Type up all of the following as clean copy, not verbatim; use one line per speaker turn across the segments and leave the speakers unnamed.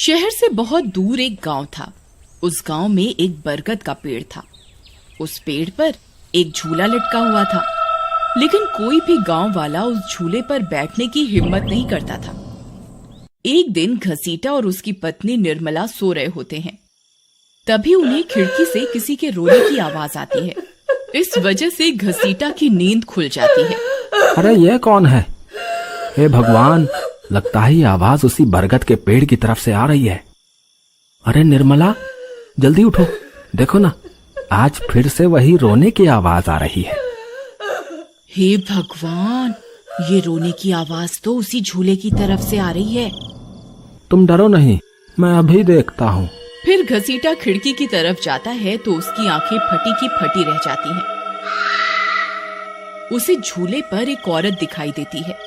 शहर से बहुत दूर एक गांव था। उस गांव में एक बरगद का पेड़ था। उस पेड़ पर एक झूला लटका हुआ था, लेकिन कोई भी गांव वाला उस झूले पर बैठने की हिम्मत नहीं करता था। एक दिन घसीटा और उसकी पत्नी निर्मला सो रहे होते हैं। तभी उन्हें खिड़की से किसी के रोने की आवाज आती है। इस वजह से घसीटा की नींद खुल जाती है।
अरे ये कौन है? हे भगवान, लगता है ये आवाज उसी बरगद के पेड़ की तरफ से आ रही है। अरे निर्मला, जल्दी उठो, देखो ना, आज फिर से वही रोने की आवाज आ रही है।
हे भगवान, ये रोने की आवाज तो उसी झूले की तरफ से आ रही है।
तुम डरो नहीं, मैं अभी देखता हूँ।
फिर घसीटा खिड़की की तरफ जाता है तो उसकी आंखें फटी की फटी रह जाती हैं। उसे झूले पर एक औरत दिखाई देती है।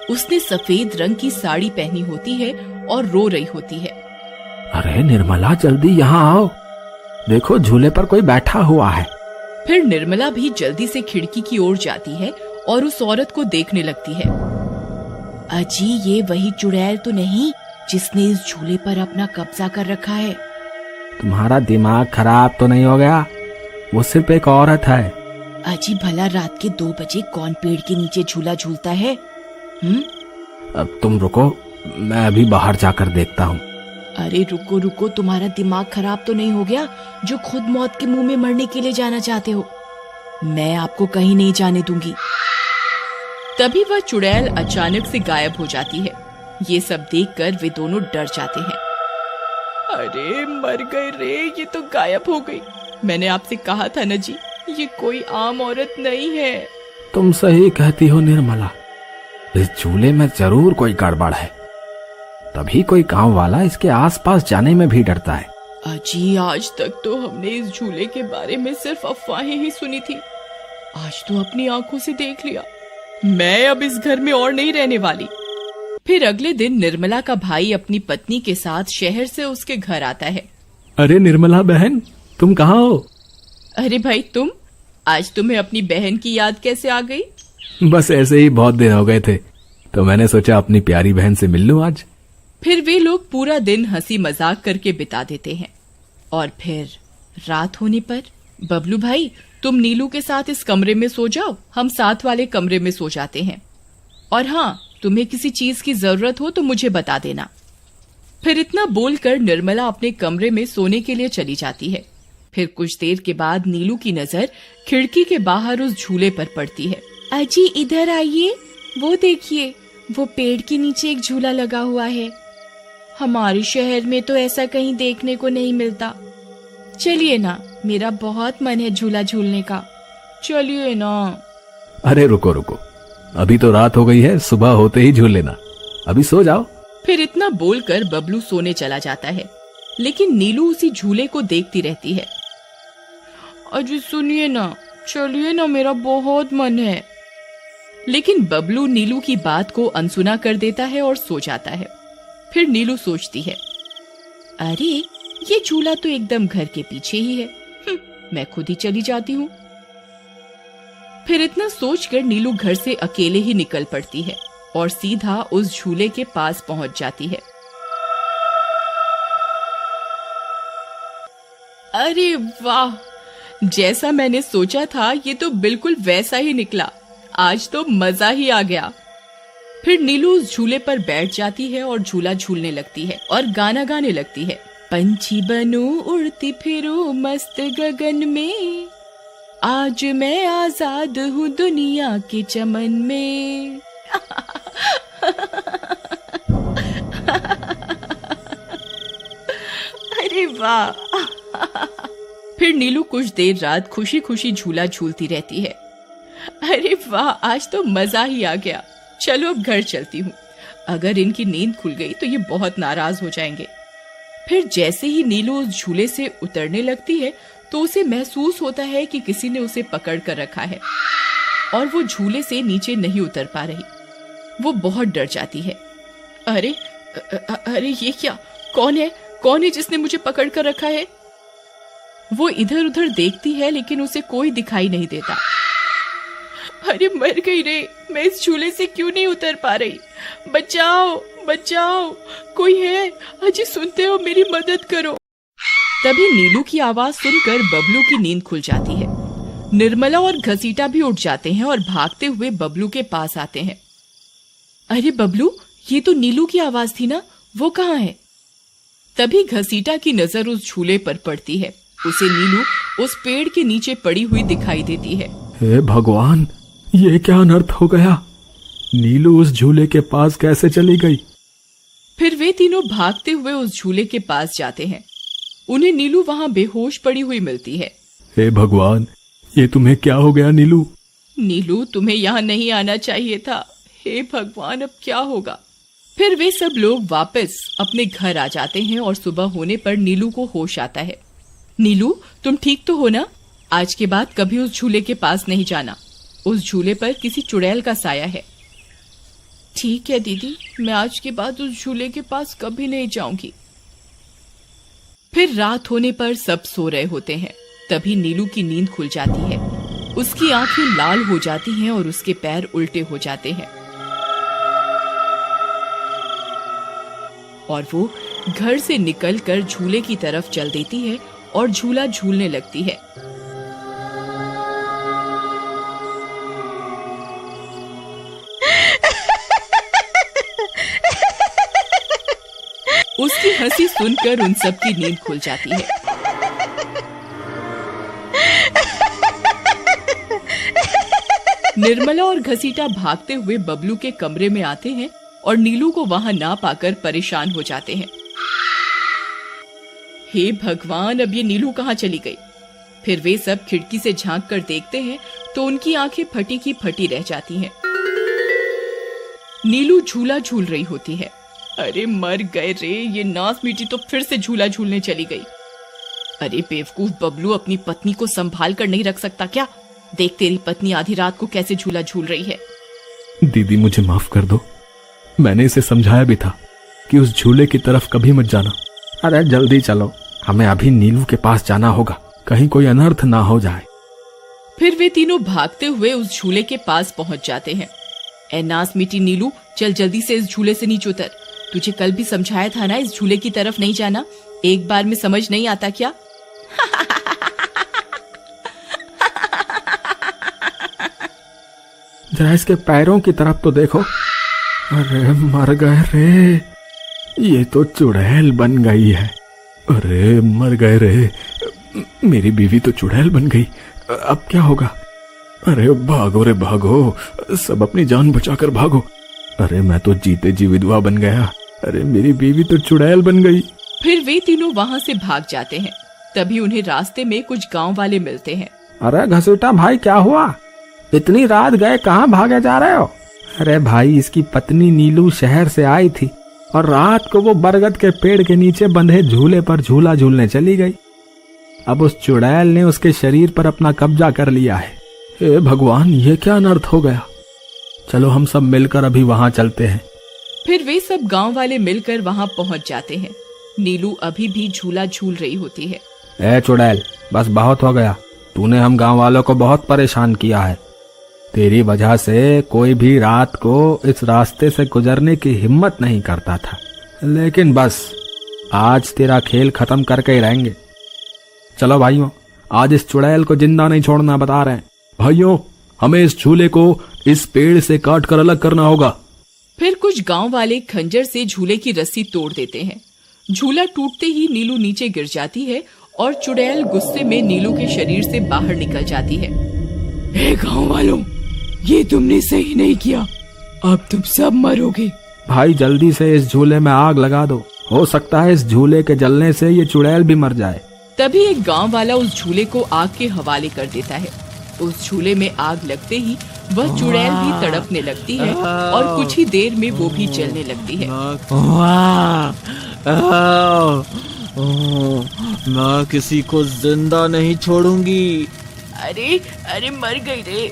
उसने सफेद रंग की साड़ी पहनी होती है और रो रही होती है।
अरे निर्मला, जल्दी यहाँ आओ, देखो झूले पर कोई बैठा हुआ है।
फिर निर्मला भी जल्दी से खिड़की की ओर जाती है और उस औरत को देखने लगती है। अजी, ये वही चुड़ैल तो नहीं जिसने इस झूले पर अपना कब्जा कर रखा है?
तुम्हारा दिमाग खराब तो नहीं हो गया? वो सिर्फ एक औरत है।
अजी, भला रात के 2 बजे कौन पेड़ के नीचे झूला झूलता है?
अब तुम रुको, मैं अभी बाहर जाकर देखता हूँ।
अरे रुको रुको, तुम्हारा दिमाग खराब तो नहीं हो गया जो खुद मौत के मुंह में मरने के लिए जाना चाहते हो? मैं आपको कहीं नहीं जाने दूंगी। तभी वह चुड़ैल अचानक से गायब हो जाती है। ये सब देखकर वे दोनों डर जाते हैं। अरे मर गए रे, ये तो गायब हो गई। मैंने आपसे कहा था ना जी, ये कोई आम औरत नहीं है।
तुम सही कहती हो निर्मला, इस झूले में जरूर कोई गड़बड़ है, तभी कोई गांव वाला इसके आसपास जाने में भी डरता है।
अजी, आज तक तो हमने इस झूले के बारे में सिर्फ अफवाहें ही सुनी थी। आज तो अपनी आंखों से देख लिया। मैं अब इस घर में और नहीं रहने वाली। फिर अगले दिन निर्मला का भाई अपनी पत्नी के साथ शहर से उसके घर आता है।
अरे निर्मला बहन, तुम कहाँ हो?
अरे भाई, तुम आज तुम्हें अपनी बहन की याद कैसे आ गई?
बस ऐसे ही बहुत दिन हो गए थे, तो मैंने सोचा अपनी प्यारी बहन से मिल लूं आज।
फिर वे लोग पूरा दिन हंसी मजाक करके बिता देते हैं। और फिर रात होने पर, बबलू भाई, तुम नीलू के साथ इस कमरे में सो जाओ, हम साथ वाले कमरे में सो जाते हैं। और हाँ, तुम्हें किसी चीज की जरूरत हो तो मुझे बता देना। फिर इतना बोलकर निर्मला अपने कमरे में सोने के लिए चली जाती है। फिर कुछ देर के बाद नीलू की नजर खिड़की के बाहर उस झूले पर पड़ती है। अजी, इधर आइए, वो देखिए, वो पेड़ के नीचे एक झूला लगा हुआ है। हमारे शहर में तो ऐसा कहीं देखने को नहीं मिलता। चलिए ना, मेरा बहुत मन है झूला झूलने का, चलिए ना।
अरे रुको रुको, अभी तो रात हो गई है, सुबह होते ही झूल लेना, अभी सो जाओ।
फिर इतना बोलकर बबलू सोने चला जाता है, लेकिन नीलू उसी झूले को देखती रहती है। अजी सुनिए ना, चलिए ना, मेरा बहुत मन है। लेकिन बबलू नीलू की बात को अनसुना कर देता है और सो जाता है। फिर नीलू सोचती है, अरे ये झूला तो एकदम घर के पीछे ही है, मैं खुद ही चली जाती हूँ। फिर इतना सोचकर नीलू घर से अकेले ही निकल पड़ती है और सीधा उस झूले के पास पहुंच जाती है। अरे वाह, जैसा मैंने सोचा था ये तो बिल्कुल वैसा ही निकला। आज तो मजा ही आ गया। फिर नीलू उस झूले पर बैठ जाती है और झूला झूलने लगती है और गाना गाने लगती है। पंछी बनूं उड़ती फिरूं मस्त गगन में, आज मैं आजाद हूँ दुनिया के चमन में। अरे वाह। फिर नीलू कुछ देर रात खुशी खुशी झूला झूलती रहती है। अरे वाह, आज तो मजा ही आ गया। चलो अब घर चलती हूँ, अगर इनकी नींद खुल गई तो ये बहुत नाराज हो जाएंगे। फिर जैसे ही नीलू उस झूले से उतरने लगती है तो उसे महसूस होता है कि किसी ने उसे पकड़ कर रखा है और वो झूले से नीचे नहीं उतर पा रही। वो बहुत डर जाती है। अरे अरे ये क्या, कौन है जिसने मुझे पकड़ कर रखा है? वो इधर उधर देखती है लेकिन उसे कोई दिखाई नहीं देता। अरे मर गई रे, मैं इस झूले से क्यों नहीं उतर पा रही? बचाओ बचाओ, कोई है? अजी सुनते हो, मेरी मदद करो। तभी नीलू की आवाज सुनकर बबलू की नींद खुल जाती है। निर्मला और घसीटा भी उठ जाते हैं और भागते हुए बबलू के पास आते हैं। अरे बबलू, ये तो नीलू की आवाज थी ना, वो कहाँ है? तभी घसीटा की नजर उस झूले पर पड़ती है। उसे नीलू उस पेड़ के नीचे पड़ी हुई दिखाई देती है।
हे भगवान, ये क्या अनर्थ हो गया? नीलू उस झूले के पास कैसे चली गई?
फिर वे तीनों भागते हुए उस झूले के पास जाते हैं। उन्हें नीलू वहां बेहोश पड़ी हुई मिलती है।
हे भगवान, ये तुम्हें क्या हो गया नीलू?
नीलू, तुम्हें यहाँ नहीं आना चाहिए था। हे भगवान, अब क्या होगा? फिर वे सब लोग वापस अपने घर आ जाते हैं और सुबह होने पर नीलू को होश आता है। नीलू, तुम ठीक तो हो ना? आज के बाद कभी उस झूले के पास नहीं जाना। उस झूले पर किसी चुड़ैल का साया है। ठीक है दीदी, मैं आज के बाद उस झूले के पास कभी नहीं जाऊंगी। फिर रात होने पर सब सो रहे होते हैं। तभी नीलू की नींद खुल जाती है। उसकी आंखें लाल हो जाती हैं और उसके पैर उल्टे हो जाते हैं और वो घर से निकलकर झूले की तरफ चल देती है और झूला झूलने लगती है। उसकी हंसी सुनकर उन सबकी नींद खुल जाती है। निर्मला और घसीटा भागते हुए बबलू के कमरे में आते हैं और नीलू को वहां ना पाकर परेशान हो जाते हैं। हे भगवान, अब ये नीलू कहाँ चली गई? फिर वे सब खिड़की से झांक कर देखते हैं तो उनकी आंखें फटी की फटी रह जाती हैं। नीलू झूला झूल रही होती है। अरे मर गए रे, ये नास मीठी तो फिर से झूला झूलने चली गई। अरे बेवकूफ बबलू, अपनी पत्नी को संभाल कर नहीं रख सकता क्या? देख तेरी पत्नी आधी रात को कैसे झूला झूल रही है।
दीदी, मुझे माफ कर दो। मैंने इसे समझाया भी था कि उस झूले की तरफ कभी मत जाना। अरे जल्दी चलो, हमें अभी नीलू के पास जाना होगा, कहीं कोई अनर्थ ना हो जाए।
फिर वे तीनों भागते हुए उस झूले के पास पहुंच जाते हैं। ए नास मीठी नीलू, चल जल्दी से इस झूले से नीचे उतर। तुझे कल भी समझाया था ना इस झूले की तरफ नहीं जाना। एक बार में समझ नहीं आता क्या?
जरा इसके पैरों की तरफ तो देखो। अरे मर गए रे, ये तो चुड़ैल बन गई है। अरे मर गए रे, मेरी बीवी तो चुड़ैल बन गई। अब क्या होगा? अरे भागो रे भागो, सब अपनी जान बचाकर भागो। अरे मैं तो जीते जी विधवा बन गया। अरे मेरी बीवी तो चुड़ैल बन गई।
फिर वे तीनों वहां से भाग जाते हैं। तभी उन्हें रास्ते में कुछ गांव वाले मिलते हैं।
अरे घसीटा भाई, क्या हुआ? इतनी रात गए कहाँ भागे जा रहे हो? अरे भाई, इसकी पत्नी नीलू शहर से आई थी और रात को वो बरगद के पेड़ के नीचे बंधे झूले पर झूला झूलने चली गई। अब उस चुड़ैल ने उसके शरीर पर अपना कब्जा कर लिया है। हे भगवान, ये क्या अनर्थ हो गया? चलो हम सब मिलकर अभी वहां चलते हैं।
फिर वे सब गांव वाले मिलकर वहां पहुंच जाते हैं। नीलू अभी भी झूला झूल रही होती है।
ए चुड़ैल, बस बहुत हो गया। तूने हम गांव वालों को बहुत परेशान किया है। तेरी वजह से कोई भी रात को इस रास्ते से गुजरने की हिम्मत नहीं करता था, लेकिन बस आज तेरा खेल खत्म करके ही रहेंगे। चलो भाइयों, आज इस चुड़ैल को जिंदा नहीं छोड़ना बता रहे हैं। भाइयों, हमें इस झूले को इस पेड़ से काट कर अलग करना होगा।
फिर कुछ गांव वाले खंजर से झूले की रस्सी तोड़ देते हैं। झूला टूटते ही नीलू नीचे गिर जाती है और चुड़ैल गुस्से में नीलू के शरीर से बाहर निकल जाती है। हे गांव वालों, ये तुमने सही नहीं किया, अब तुम सब मरोगे।
भाई जल्दी से इस झूले में आग लगा दो, हो सकता है इस झूले के जलने से ये चुड़ैल भी मर जाए।
तभी एक गांव वाला उस झूले को आग के हवाले कर देता है। उस झूले में आग लगते ही वह चुड़ैल भी तड़पने लगती है और कुछ ही देर में वो भी जलने लगती है।
मैं किसी को जिंदा नहीं छोड़ूंगी।
अरे अरे मर गई रे।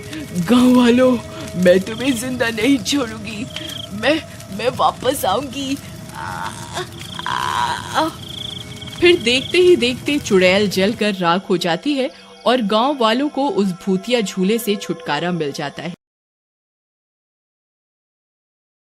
गांव वालों, मैं तुम्हें जिंदा नहीं छोड़ूंगी। मैं वापस आऊंगी। फिर देखते ही देखते चुड़ैल जलकर राख हो जाती है और गांव वालों को उस भूतिया झूले से छुटकारा मिल जाता है।